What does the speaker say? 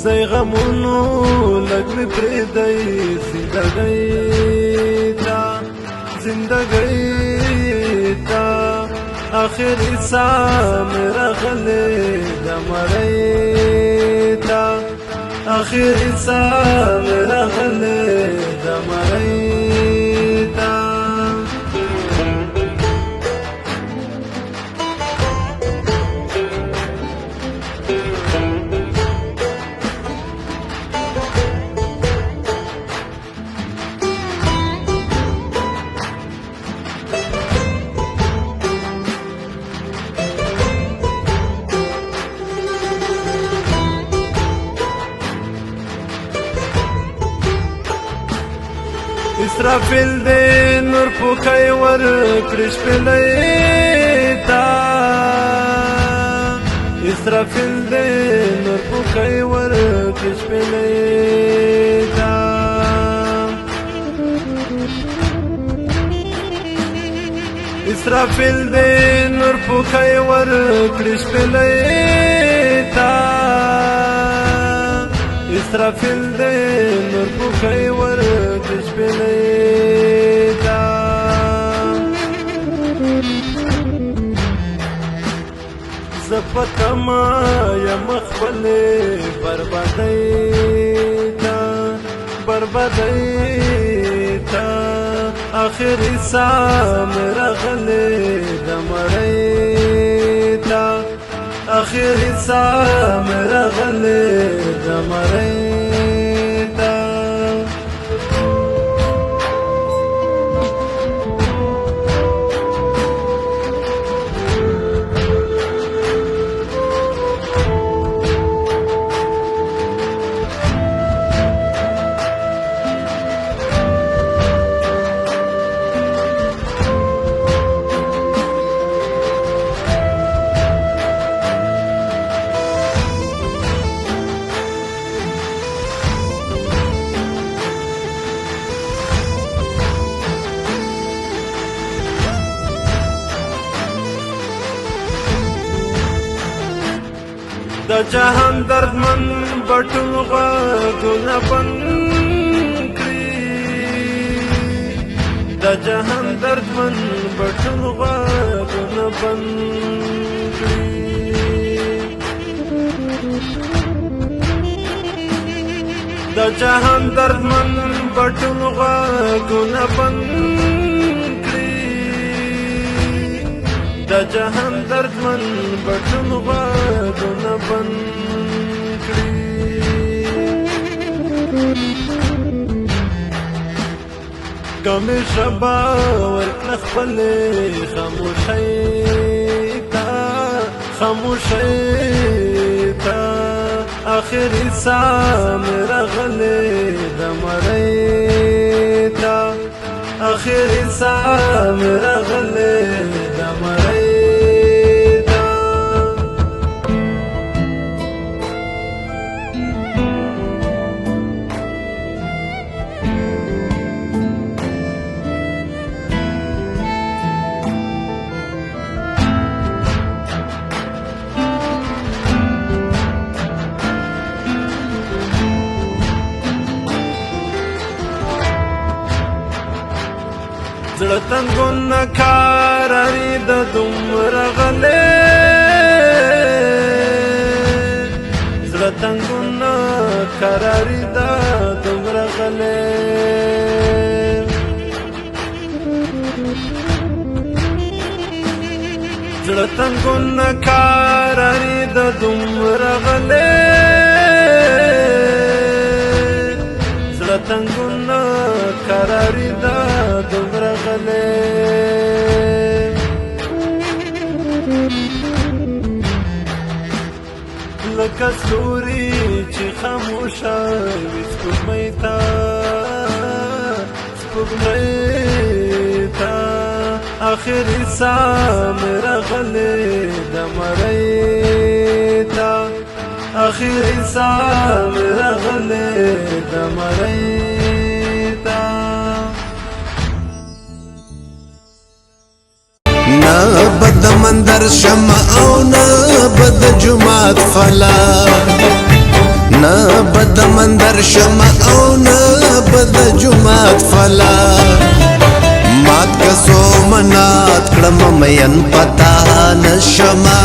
زي غمونو لگ می پریدی زندگی تا آخری سا میرا غلی دا مری تا آخری سا میرا غلی دا مری تا اسرافیل دے نور پوکھائی ور کرش پلیتا اسرافیل دے نور پوکھائی ور کرش پلیتا اسرافیل دے نور پوکھائی ور کرش پلیتا اسرافیل دے نور پوکھائی ور کرش پلیتا زپتما یا مخبلی بربادی تا آخری سا میرا غلی دا مری تا آخری سا میرا غلی دا مری تا دا جهان دردمن بټول غوږونه بند کړي دا جهان دردمن بټول غوږونه بند کړي دا جهان دردمن بټول غوږونه بند دا جهان دردمن بټول غوږونه بند کړي کمې شبا ورکړه خپلې خاموشۍ ته آخري سا میرا غلی دا مری تا آخري سا میرا غلی دا مری زړه تنګونه کاراري د راغلې زړه تنګونه قراري دا دومره غلې زړه تنګونه قراري دا دومره غلې زړه تنګونه قراري دا دومره غلې لکه ستوري چې خاموشه وي سپوږمۍ ته آخري ساه مې راغلې د مرۍ ته آخري ساه مې راغلې د مرۍ ته نا بد مندر شمع او نا بد جماعت فلا نا بد مندر شمع او نا بد جماعت فلا مات کسو منات کړم مین پتا نشما